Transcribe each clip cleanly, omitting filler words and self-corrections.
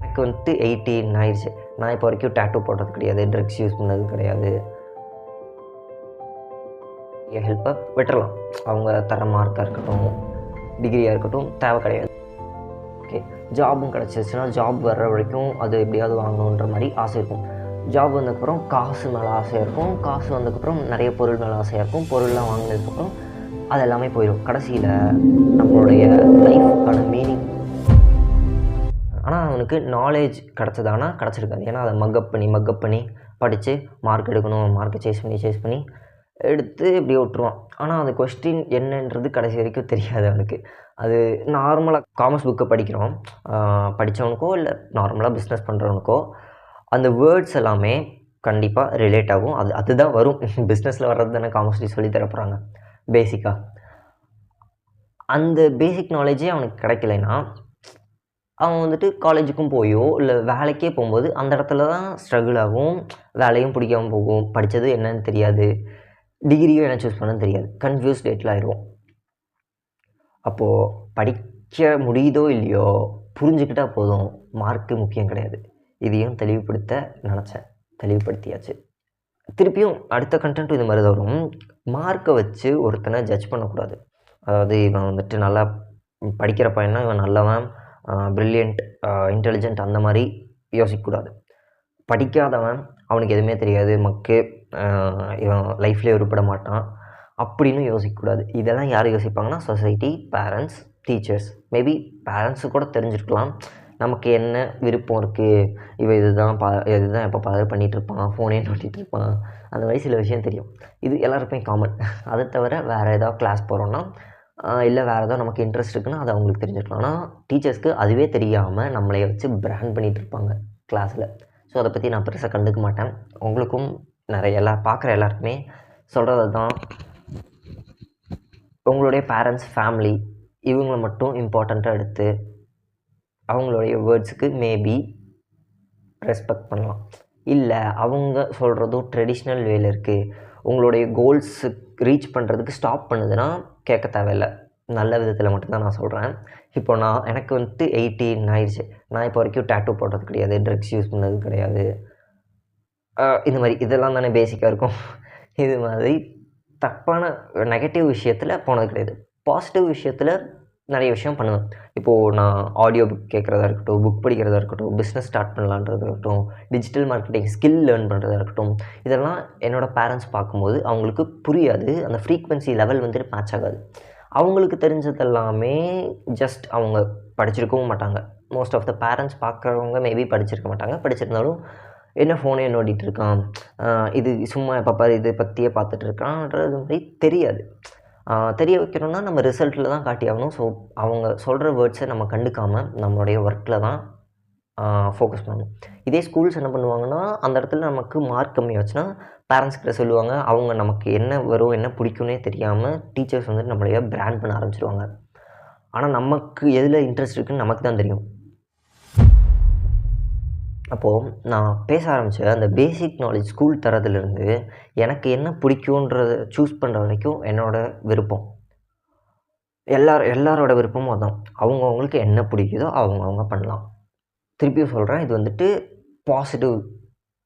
எனக்கு வந்துட்டு 18 ஆயிடுச்சு. நான் இப்போ வரைக்கும் டேட்டூ போடுறது கிடையாது, ட்ரக்ஸ் யூஸ் பண்ணது கிடையாது. என் ஹெல்ப்பை விட்டுறலாம். அவங்க தர மார்க்காக இருக்கட்டும், டிகிரியாக இருக்கட்டும் தேவை கிடையாது. ஓகே, ஜாபும் கிடச்சிருச்சுன்னா ஜாப் வர்ற வரைக்கும் அது எப்படியாவது வாங்கணுன்ற மாதிரி ஆசை இருக்கும். ஜாப் வந்ததுக்கப்புறம் காசு மேலே ஆசையாக இருக்கும். காசு வந்ததுக்கப்புறம் நிறைய பொருள் மேலே ஆசையாக இருக்கும். பொருள்லாம் வாங்கினதுக்கப்புறம் அது எல்லாமே போயிடும். கடைசியில் நம்மளுடைய லைஃப்க்கான மீனிங். ஆனால் அவனுக்கு நாலேஜ் கிடச்சதானா கிடச்சிருக்காது. ஏன்னா அதை மக்கப் பண்ணி படித்து மார்க் எடுக்கணும், மார்க்கை சேஸ் பண்ணி எடுத்து இப்படியே விட்டுருவான். ஆனால் அந்த கொஸ்டின் என்னன்றது கடைசி வரைக்கும் தெரியாது அவனுக்கு. அது நார்மலாக காமர்ஸ் புக்கை படிக்கிறோம், படித்தவனுக்கோ இல்லை நார்மலாக பிஸ்னஸ் பண்ணுறவனுக்கோ அந்த வேர்ட்ஸ் எல்லாமே கண்டிப்பாக ரிலேட் ஆகும். அதுதான் வரும். பிஸ்னஸில் வர்றது தானே காமர்ஸ்டி சொல்லி தரப்போகிறாங்க பேசிக்காக. அந்த பேசிக் நாலேஜே அவனுக்கு கிடைக்கலைன்னா அவன் வந்துட்டு காலேஜுக்கும் போயோ இல்லை வேலைக்கே போகும்போது அந்த இடத்துல தான் ஸ்ட்ரகிள் ஆகும். வேலையும் பிடிக்காமல் போகும். படித்தது என்னன்னு தெரியாது, டிகிரியும் என்ன சூஸ் பண்ணணும்னு தெரியாது. கன்ஃபியூஸ் டேட்டில் ஆயிடுவோம். அப்போது படிக்க முடியுதோ இல்லையோ புரிஞ்சுக்கிட்டால் போதும், மார்க்கு முக்கியம் கிடையாது. இதையும் தெளிவுபடுத்த நினச்சேன், தெளிவுபடுத்தியாச்சு. திருப்பியும் அடுத்த கண்டென்ட்டும் இது மாதிரி தான் வரும். மார்க்கை வச்சு ஒருத்தனை ஜட்ஜ் பண்ணக்கூடாது. அதாவது இவன் வந்துட்டு நல்லா படிக்கிற பையனா, இவன் நல்லவன், ப்ரில்லியண்ட், இன்டெலிஜென்ட் அந்த மாதிரி யோசிக்கக்கூடாது. படிக்காதவன், அவனுக்கு எதுவுமே தெரியாது, இவன் லைஃப்லேயே உருப்பட மாட்டான் அப்படின்னு யோசிக்கக்கூடாது. இதெல்லாம் யார் யோசிப்பாங்கன்னா society, parents, teachers. Maybe parents கூட தெரிஞ்சிருக்கலாம் நமக்கு என்ன விருப்பம் இருக்குது, இவன் இதுதான் எப்போ பாரு பண்ணிகிட்ருப்பான், ஃபோனே நோண்டிகிட்டு இருப்பான், அந்த மாதிரி சில விஷயம் தெரியும். இது எல்லாருக்குமே காமன். அதை தவிர வேறு ஏதாவது கிளாஸ் போகிறோன்னா இல்லை வேறு ஏதாவது நமக்கு இன்ட்ரெஸ்ட் இருக்குன்னா அது அவங்களுக்கு தெரிஞ்சிருக்கலாம். ஆனால் டீச்சர்ஸ்க்கு அதுவே தெரியாமல் நம்மளைய வச்சு பிராண்ட் பண்ணிகிட்டு இருப்பாங்க கிளாஸில். ஸோ அதை பற்றி நான் பெருசாக கண்டுக்க மாட்டேன். உங்களுக்கும் பார்க்குற எல்லாருக்குமே சொல்கிறது தான், உங்களுடைய பேரண்ட்ஸ், ஃபேமிலி இவங்களை மட்டும் இம்பார்ட்டண்ட்டாக எடுத்து அவங்களுடைய வேர்ட்ஸுக்கு மேபி ரெஸ்பெக்ட் பண்ணலாம். இல்லை அவங்க சொல்கிறதும் ட்ரெடிஷ்னல் வேல இருக்குது, உங்களுடைய கோல்ஸு ரீச் பண்ணுறதுக்கு ஸ்டாப் பண்ணுதுன்னா கேட்க தேவையில்லை. நல்ல விதத்தில் மட்டும்தான் நான் சொல்கிறேன். இப்போ எனக்கு வந்துட்டு 18 ஆயிடுச்சு. நான் இப்போ வரைக்கும் டேட்டூ போடுறது கிடையாது, ட்ரக்ஸ் யூஸ் பண்ணது கிடையாது. இந்த மாதிரி இதெல்லாம் தானே பேசிக்காக இருக்கும். இது மாதிரி தப்பான நெகட்டிவ் விஷயத்தில் போனது கிடையாது. பாசிட்டிவ் விஷயத்தில் நிறைய விஷயம் பண்ணுவேன். இப்போது நான் ஆடியோ புக் கேட்குறதா இருக்கட்டும், புக் படிக்கிறதா இருக்கட்டும், பிஸ்னஸ் ஸ்டார்ட் பண்ணலான்றது இருக்கட்டும், டிஜிட்டல் மார்க்கெட்டிங் ஸ்கில் லேர்ன் பண்ணுறதா இருக்கட்டும், இதெல்லாம் என்னோடய பேரண்ட்ஸ் பார்க்கும்போது அவங்களுக்கு புரியாது. அந்த ஃப்ரீக்வன்சி லெவல் வந்துட்டு மேட்ச் ஆகாது. அவங்களுக்கு தெரிஞ்சதெல்லாமே ஜஸ்ட் அவங்க படிச்சிருக்கவும் மாட்டாங்க. மோஸ்ட் ஆஃப் த பேரண்ட்ஸ் பார்க்குறவங்க மேபி படிச்சிருக்க மாட்டாங்க. படிச்சிருந்தாலும் என்ன ஃபோனே நோண்டிகிட்டு இருக்கான், இது சும்மா எப்போ பாரு இதை பற்றியே பார்த்துட்டு இருக்கான்றது மாதிரி தெரியாது. தெரிய வைக்கணும்னா நம்ம ரிசல்ட்டில் தான் காட்டி ஆகணும். ஸோ அவங்க சொல்கிற வேர்ட்ஸை நம்ம கண்டுக்காமல் நம்மளுடைய ஒர்க்கில் தான் ஃபோக்கஸ் பண்ணணும். இதே ஸ்கூல்ஸ் என்ன பண்ணுவாங்கன்னா, அந்த இடத்துல நமக்கு மார்க் கம்மியாச்சுன்னா பேரண்ட்ஸ் கிட்ட சொல்லுவாங்க. அவங்க நமக்கு என்ன வரும், என்ன பிடிக்கும்னே தெரியாமல் டீச்சர்ஸ் வந்துட்டு நம்மளைய பிராண்ட் பண்ண ஆரம்பிச்சிடுவாங்க. ஆனால் நமக்கு எதில் இன்ட்ரெஸ்ட் இருக்குதுன்னு நமக்கு தான் தெரியும். அப்போது நான் பேச ஆரம்பித்த அந்த பேசிக் நாலேஜ் ஸ்கூல் தரதுலேருந்து எனக்கு என்ன பிடிக்குன்றத சூஸ் பண்ணுற வரைக்கும் என்னோடய விருப்பம். எல்லாரோட விருப்பமும் அதுதான். அவங்கவுங்களுக்கு என்ன பிடிக்குதோ அவங்க பண்ணலாம். திருப்பியும் சொல்கிறேன், இது வந்துட்டு பாசிட்டிவ்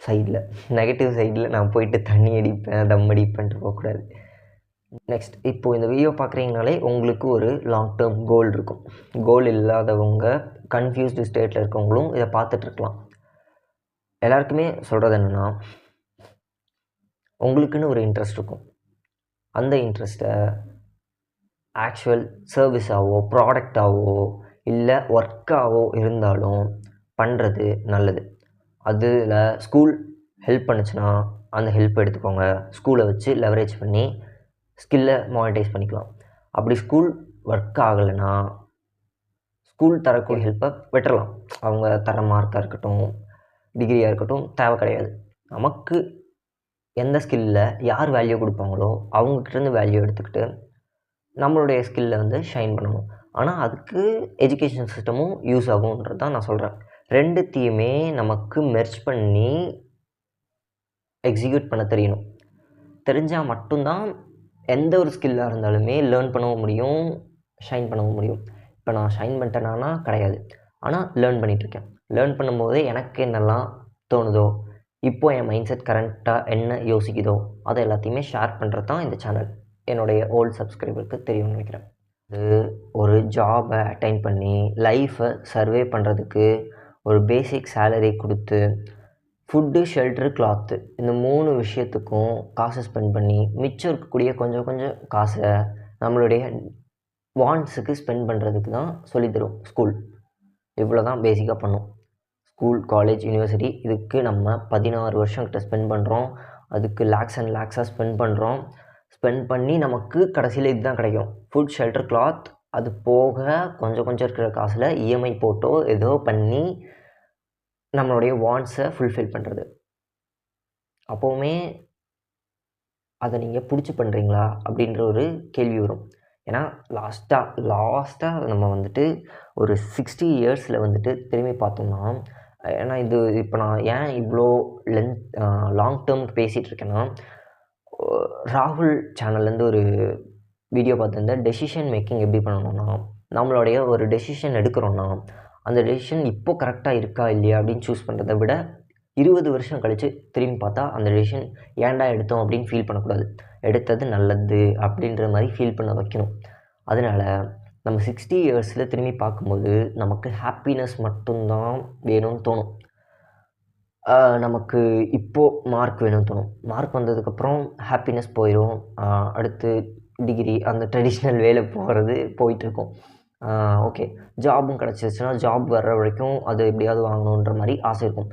சைடில். நெகட்டிவ் சைடில் நான் போயிட்டு தண்ணி அடிப்பேன், தம் அடிப்பேன்ட்டு போகக்கூடாது. நெக்ஸ்ட், இப்போது இந்த வீடியோ பார்க்குறீங்கனாலே உங்களுக்கு ஒரு லாங் டேர்ம் கோல் இருக்கும். கோல் இல்லாதவங்க, கன்ஃபியூஸ்டு ஸ்டேட்டில் இருக்கவங்களும் இதை பார்த்துட்ருக்கலாம். எல்லாருக்குமே சொல்கிறது என்னென்னா, உங்களுக்குன்னு ஒரு இன்ட்ரெஸ்ட் இருக்கும். அந்த இன்ட்ரெஸ்ட்டை ஆக்சுவல் சர்வீஸாவோ, ப்ராடக்டாவோ, இல்லை ஒர்க்காவோ இருந்தாலும் பண்ணுறது நல்லது. அதில் ஸ்கூல் ஹெல்ப் பண்ணுச்சுன்னா அந்த ஹெல்ப் எடுத்துக்கோங்க. ஸ்கூலை வச்சு லெவரேஜ் பண்ணி ஸ்கில்லை மானிட்டைஸ் பண்ணிக்கலாம். அப்படி ஸ்கூல் ஒர்க் ஆகலைன்னா ஸ்கூல் தரக்கூடிய ஹெல்ப்பை விட்டுறலாம். அவங்க தர மார்க்காக இருக்கட்டும், டிகிரியாக இருக்கட்டும் தேவை கிடையாது. நமக்கு எந்த ஸ்கில்லில் யார் வேல்யூ கொடுப்பாங்களோ அவங்கக்கிட்டேருந்து வேல்யூ எடுத்துக்கிட்டு நம்மளுடைய ஸ்கில்லை வந்து ஷைன் பண்ணணும். ஆனால் அதுக்கு எஜுகேஷன் சிஸ்டமும் யூஸ் ஆகுன்றது தான் நான் சொல்கிறேன். ரெண்டுத்தையுமே நமக்கு மெர்ஜ் பண்ணி எக்ஸிக்யூட் பண்ண தெரியணும். தெரிஞ்சால் மட்டும்தான் எந்த ஒரு ஸ்கில்லாக இருந்தாலுமே லேர்ன் பண்ணவும் முடியும், ஷைன் பண்ணவும் முடியும். இப்போ நான் ஷைன் பண்ணிட்டேனா கிடையாது. ஆனால் லேர்ன் பண்ணிகிட்ருக்கேன். லேர்ன் பண்ணும்போது எனக்கு என்னெல்லாம் தோணுதோ, இப்போ என் மைண்ட் செட் கரண்ட்டாக என்ன யோசிக்குதோ அதை எல்லாத்தையுமே ஷேர் பண்ணுறது தான் இந்த சேனல். என்னுடைய ஓல்டு சப்ஸ்கிரைபருக்கு தெரியும்னு நினைக்கிறேன். அது ஒரு ஜாபை அட்டைன் பண்ணி லைஃப்பை சர்வே பண்ணுறதுக்கு ஒரு பேசிக் சேலரி கொடுத்து ஃபுட்டு, ஷெல்ட்ரு, கிளாத்து இந்த 3 விஷயத்துக்கும் காசை ஸ்பெண்ட் பண்ணி மிச்சம் இருக்கக்கூடிய கொஞ்சம் கொஞ்சம் காசை நம்மளுடைய வாண்ட்ஸுக்கு ஸ்பெண்ட் பண்ணுறதுக்கு தான் சொல்லித்தரும் ஸ்கூல். இவ்வளோ தான் பேசிக்காக பண்ணும். ஸ்கூல், காலேஜ், யூனிவர்சிட்டி இதுக்கு நம்ம 16 வருஷம் கிட்ட ஸ்பெண்ட் பண்ணுறோம். அதுக்கு லேக்ஸ் அண்ட் லேக்ஸாக ஸ்பெண்ட் பண்ணுறோம். ஸ்பெண்ட் பண்ணி நமக்கு கடைசியில் இதுதான் கிடைக்கும். Food, shelter, cloth. அது போக கொஞ்சம் கொஞ்சம் இருக்கிற காசில் இஎம்ஐ போட்டோ ஏதோ பண்ணி நம்மளுடைய வாண்ட்ஸை ஃபுல்ஃபில் பண்ணுறது. அப்போவுமே அதை நீங்கள் பிடிச்சி பண்ணுறீங்களா அப்படின்ற ஒரு கேள்வி வரும். ஏன்னா லாஸ்ட்டாக நம்ம வந்துட்டு ஒரு 60 இயர்ஸில் வந்துட்டு திரும்பி பார்த்தோம்னா, ஏன்னா இது இப்போ நான் ஏன் இவ்வளோ லாங் டேர்முக்கு பேசிகிட்டு இருக்கேன்னா, ராகுல் சேனல்லேருந்து ஒரு வீடியோ பார்த்துருந்தேன். டெசிஷன் மேக்கிங் எப்படி பண்ணணும்னா, நம்மளுடைய ஒரு டெசிஷன் எடுக்கிறோன்னா அந்த டெசிஷன் இப்போது கரெக்டாக இருக்கா இல்லையா அப்படின்னு சூஸ் பண்ணுறதை விட 20 வருஷம் கழித்து திரும்பி பார்த்தா அந்த டெசிஷன் ஏன்டா எடுத்தோம் அப்படின்னு ஃபீல் பண்ணக்கூடாது. எடுத்தது நல்லது அப்படின்ற மாதிரி ஃபீல் பண்ண வைக்கணும். அதனால் நம்ம 60 இயர்ஸில் திரும்பி பார்க்கும்போது நமக்கு ஹாப்பினஸ் மட்டும்தான் வேணும்னு தோணும். நமக்கு இப்போது மார்க் வேணும்னு தோணும். மார்க் வந்ததுக்கப்புறம் ஹாப்பினஸ் போயிடும். அடுத்து டிகிரி அந்த ட்ரெடிஷ்னல் வேலை போயிட்டுருக்கோம். ஓகே, ஜாபும் கிடச்சிருச்சுன்னா ஜாப் வர்ற வரைக்கும் அது எப்படியாவது வாங்கணுன்ற மாதிரி ஆசை இருக்கும்.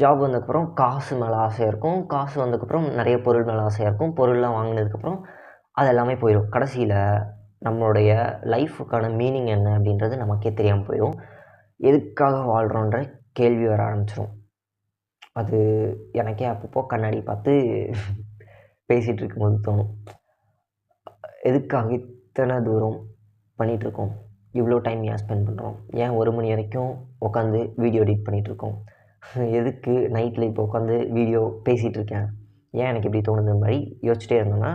ஜாப் வந்ததுக்கப்புறம் காசு மேலே ஆசையாக இருக்கும். காசு வந்ததுக்கப்புறம் நிறைய பொருள் மேலே ஆசையாக இருக்கும். பொருள்லாம் வாங்கினதுக்கப்புறம் அது எல்லாமே போயிடும். கடைசியில் நம்மளுடைய லைஃபுக்கான மீனிங் என்ன அப்படின்றது நமக்கே தெரியாமல் போயிடும். எதுக்காக வாழ்கிறோன்ற கேள்வி வர ஆரம்பிச்சிடும். அது எனக்கே அப்பப்போ கண்ணாடி பார்த்து பேசிகிட்டு இருக்கும்போது தோணும், எதுக்காக இத்தனை தூரம் பண்ணிகிட்ருக்கோம், இவ்வளோ டைம் ஏன் ஸ்பெண்ட் பண்ணுறோம், ஏன் 1 மணி வரைக்கும் உட்காந்து வீடியோ எடிட் பண்ணிகிட்ருக்கோம், எதுக்கு நைட்டில் இப்போ உட்காந்து வீடியோ பேசிகிட்டு இருக்கேன், ஏன் எனக்கு இப்படி தோணுது மாதிரி யோசிச்சுட்டே இருந்தோன்னா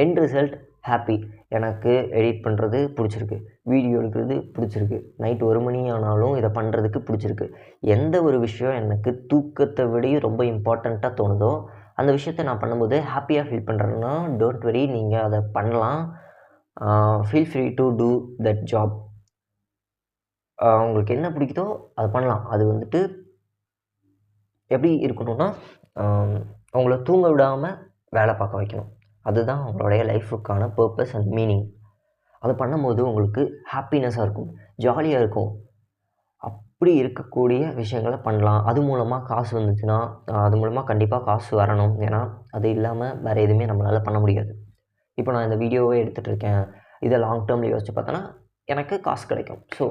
எண்ட் ரிசல்ட் ஹாப்பி. எனக்கு எடிட் பண்ணுறது பிடிச்சிருக்கு, வீடியோ எடுக்கிறது பிடிச்சிருக்கு, நைட் 1 மணி ஆனாலும் இதை பண்ணுறதுக்கு பிடிச்சிருக்கு. எந்த ஒரு விஷயம் எனக்கு தூக்கத்தை விடையும் ரொம்ப இம்பார்ட்டண்ட்டாக தோணுதோ அந்த விஷயத்த நான் பண்ணும்போது ஹாப்பியாக ஃபீல் பண்ணுறேன்னா டோன்ட் வெரி, நீங்கள் அதை பண்ணலாம். Feel free to do that job. உங்களுக்கு என்ன பிடிக்குதோ அதை பண்ணலாம். அது வந்துட்டு எப்படி இருக்கணும்னா, அவங்கள தூங்க விடாமல் வேலை பார்க்க வைக்கணும். அதுதான் அவங்களுடைய லைஃபுக்கான பர்பஸ் அண்ட் மீனிங். அதை பண்ணும்போது உங்களுக்கு ஹாப்பினஸ்ஸாக இருக்கும், ஜாலியாக இருக்கும். அப்படி இருக்கக்கூடிய விஷயங்களை பண்ணலாம். அது மூலமாக காசு வந்துச்சுன்னா அது மூலமாக கண்டிப்பாக காசு வரணும். ஏன்னா அது இல்லாமல் வேறு எதுவுமே நம்மளால் பண்ண முடியாது. இப்போ நான் இந்த வீடியோவே எடுத்துகிட்டு இருக்கேன், இதை லாங் டேர்மில் யோசிச்சு பார்த்தோன்னா எனக்கு காசு கிடைக்கும். ஸோ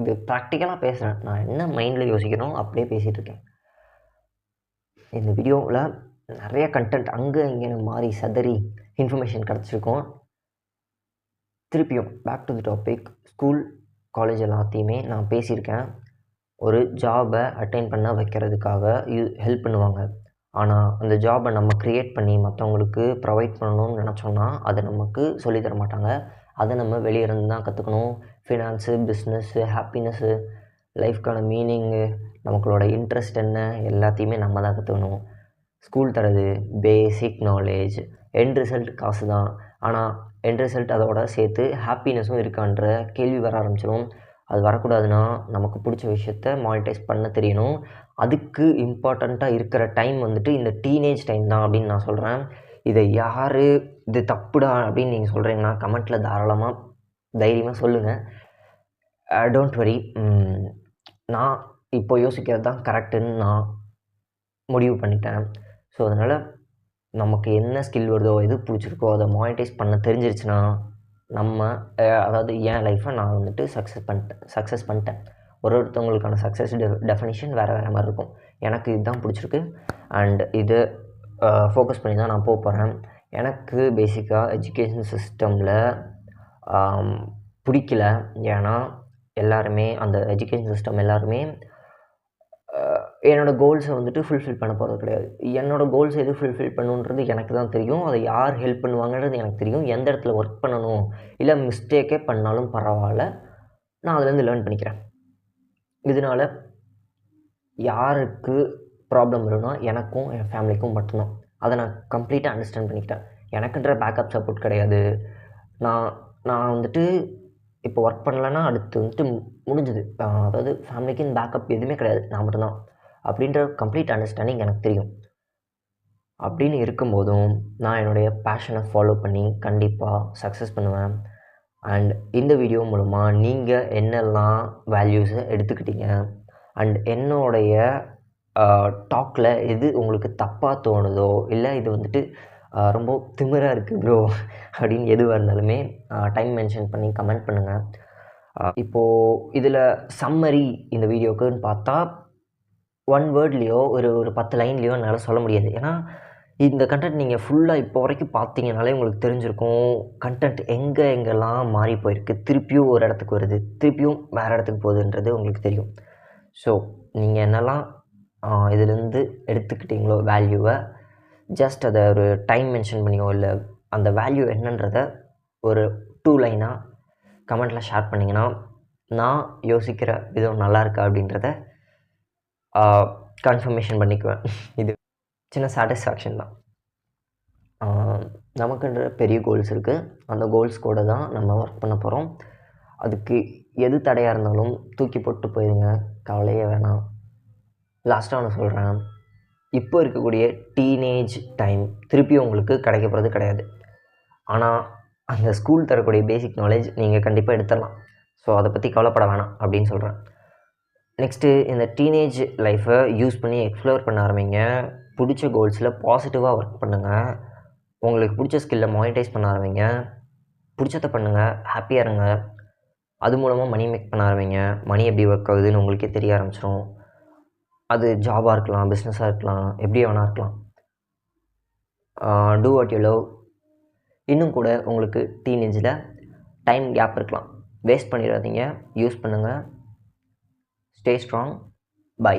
இது ப்ராக்டிக்கலாக பேசுகிறேன். நான் என்ன மைண்டில் யோசிக்கிறோம் அப்படியே பேசிகிட்டு இருக்கேன். இந்த வீடியோவில் நிறைய கண்டென்ட் அங்கே இங்கே மாறி சதறி இன்ஃபர்மேஷன் கிடச்சிருக்கோம். திருப்பியும் back to the topic. School, college எல்லாத்தையுமே நான் பேசியிருக்கேன். ஒரு ஜாபை அட்டைன் பண்ண வைக்கிறதுக்காக ஹெல்ப் பண்ணுவாங்க. ஆனால் அந்த ஜாபை நம்ம க்ரியேட் பண்ணி மற்றவங்களுக்கு ப்ரொவைட் பண்ணணும்னு நினச்சோன்னா அதை நமக்கு சொல்லித்தர மாட்டாங்க. அதை நம்ம வெளியே இருந்து தான் கற்றுக்கணும். ஃபினான்ஸு, பிஸ்னஸ்ஸு, ஹாப்பினஸ்ஸு, லைஃப்க்கான மீனிங்கு, நமக்களோட இன்ட்ரெஸ்ட் என்ன எல்லாத்தையுமே நம்ம தான் கற்றுக்கணும். ஸ்கூல் தரது பேசிக் நாலேஜ். எண்ட் ரிசல்ட் காசு தான். ஆனால் எண்ட் ரிசல்ட் அதோட சேர்த்து ஹாப்பினஸும் இருக்கான்ற கேள்வி வர ஆரம்பிச்சிடும். அது வரக்கூடாதுன்னா நமக்கு பிடிச்ச விஷயத்த மானிட்டைஸ் பண்ண தெரியணும். அதுக்கு இம்பார்ட்டண்ட்டாக இருக்கிற டைம் வந்துட்டு இந்த டீனேஜ் டைம் தான் அப்படின்னு நான் சொல்கிறேன். இதை யார் இது தப்புடா அப்படின்னு நீங்கள் சொல்கிறீங்கன்னா கமெண்ட்டில் தாராளமாக தைரியமாக சொல்லுங்கள். Don't worry. நான் இப்போ யோசிக்கிறது தான் கரெக்டுன்னு நான் முடிவு பண்ணிட்டேன். ஸோ அதனால் நமக்கு என்ன ஸ்கில் வருதோ எது பிடிச்சிருக்கோ அதை மானிட்டைஸ் பண்ண தெரிஞ்சிருச்சுன்னா நம்ம அதாவது என் லைஃப்பை நான் வந்துட்டு சக்ஸஸ் பண்ணிட்டேன். ஒருத்தவங்களுக்கான சக்ஸஸ் டெஃபினிஷன் வேறு மாதிரி இருக்கும். எனக்கு இதுதான் பிடிச்சிருக்கு அண்ட் இது ஃபோக்கஸ் பண்ணி தான் நான் போகிறேன். எனக்கு பேசிக்காக எஜுகேஷன் சிஸ்டமில் பிடிக்கல. ஏன்னா எல்லாருமே அந்த எஜுகேஷன் சிஸ்டம் எல்லாருமே என்னோடய கோல்ஸை வந்துட்டு ஃபுல்ஃபில் பண்ண போகிறது கிடையாது. என்னோடய கோல்ஸ் எது ஃபுல்ஃபில் பண்ணணுன்றது எனக்கு தான் தெரியும். அதை யார் ஹெல்ப் பண்ணுவாங்கன்றது எனக்கு தெரியும். எந்த இடத்துல ஒர்க் பண்ணணும், இல்லை மிஸ்டேக்கே பண்ணாலும் பரவாயில்ல, நான் அதுலேருந்து லேர்ன் பண்ணிக்கிறேன். இதனால் யாருக்கு ப்ராப்ளம் வரும்னா எனக்கும் என் ஃபேமிலிக்கும் மட்டும்தான். அதை நான் கம்ப்ளீட்டாக அண்டர்ஸ்டாண்ட் பண்ணிக்கிட்டேன். எனக்குன்ற பேக்கப் சப்போர்ட் கிடையாது. நான் நான் வந்துட்டு இப்போ ஒர்க் பண்ணலன்னா அடுத்து வந்துட்டு முடிஞ்சுது. அதாவது ஃபேமிலிக்குன்னு பேக்கப் எதுவுமே கிடையாது, நான் மட்டும்தான் அப்படின்ற கம்ப்ளீட் அண்டர்ஸ்டாண்டிங் எனக்கு தெரியும். அப்படின்னு இருக்கும்போதும் நான் என்னுடைய பேஷனை ஃபாலோ பண்ணி கண்டிப்பாக சக்ஸஸ் பண்ணுவேன். அண்ட் இந்த வீடியோ மூலமாக நீங்கள் என்னெல்லாம் வேல்யூஸை எடுத்துக்கிட்டீங்க அண்ட் என்னுடைய டாக்கில் எது உங்களுக்கு தப்பாக தோணுதோ, இல்லை இது வந்துட்டு ரொம்ப திமிராக இருக்குது ப்ரோ அப்படின்னு எதுவாக இருந்தாலுமே டைம் மென்ஷன் பண்ணி கமெண்ட் பண்ணுங்கள். இப்போது இதில் சம்மரி இந்த வீடியோக்குன்னு பார்த்தா 1 வேர்ட்லேயோ ஒரு 10 லைன்லேயோ என்னால் சொல்ல முடியாது. ஏன்னா இந்த கண்டென்ட் நீங்கள் ஃபுல்லாக இப்போ வரைக்கும் பார்த்தீங்கனாலே உங்களுக்கு தெரிஞ்சிருக்கும் கண்டென்ட் எங்கெல்லாம் மாறி போயிருக்கு, திருப்பியும் ஒரு இடத்துக்கு வருது, திருப்பியும் வேறு இடத்துக்கு போகுதுன்றது உங்களுக்கு தெரியும். ஸோ நீங்கள் என்னெல்லாம் இதிலேருந்து எடுத்துக்கிட்டீங்களோ வேல்யூவை, ஜஸ்ட் அதை ஒரு டைம் மென்ஷன் பண்ணியோ இல்லை அந்த வேல்யூ என்னன்றதை ஒரு 2 லைனாக கமெண்ட்டில் ஷேர் பண்ணிங்கன்னா நான் யோசிக்கிற விதம் நல்லா இருக்கா அப்படின்றத கன்ஃபர்மேஷன் பண்ணிக்குவேன். இது சின்ன சாட்டிஸ்ஃபேக்ஷன் தான். நமக்குன்ற பெரிய கோல்ஸ் இருக்குது. அந்த கோல்ஸ் கூட தான் நம்ம ஒர்க் பண்ண போகிறோம். அதுக்கு எது தடையாக இருந்தாலும் தூக்கி போட்டு போயிடுங்க, கவலையே வேணாம். லாஸ்ட்டாக ஒன்று சொல்கிறேன், இப்போ இருக்கக்கூடிய டீனேஜ் டைம் திருப்பி உங்களுக்கு கிடைக்க போகிறது கிடையாது. ஆனால் அந்த ஸ்கூல் தரக்கூடிய பேசிக் நாலேஜ் நீங்கள் கண்டிப்பாக எடுத்துடலாம். ஸோ அதை பற்றி கவலைப்பட வேணாம் அப்படின்னு சொல்கிறேன். நெக்ஸ்ட்டு இந்த டீனேஜ் லைஃப்பை யூஸ் பண்ணி எக்ஸ்ப்ளோர் பண்ண ஆரம்பிங்க. பிடிச்ச கோல்ஸில் பாசிட்டிவாக ஒர்க் பண்ணுங்கள். உங்களுக்கு பிடிச்ச ஸ்கில்லை மானிட்டைஸ் பண்ண ஆரம்பிங்க. பிடிச்சதை பண்ணுங்கள், ஹாப்பியாக இருங்க. அது மூலமாக மணி மேக் பண்ண ஆரம்பிங்க. மணி எப்படி ஒர்க் ஆகுதுன்னு உங்களுக்கே தெரிய ஆரம்பிச்சிடும். அது ஜாபாக இருக்கலாம், பிஸ்னஸாக இருக்கலாம், எப்படி வேணா இருக்கலாம். Do what you love. இன்னும் கூட உங்களுக்கு டீனேஜில் டைம் கேப் இருக்கலாம், வேஸ்ட் பண்ணிடாதீங்க, யூஸ் பண்ணுங்கள். Stay strong. பை.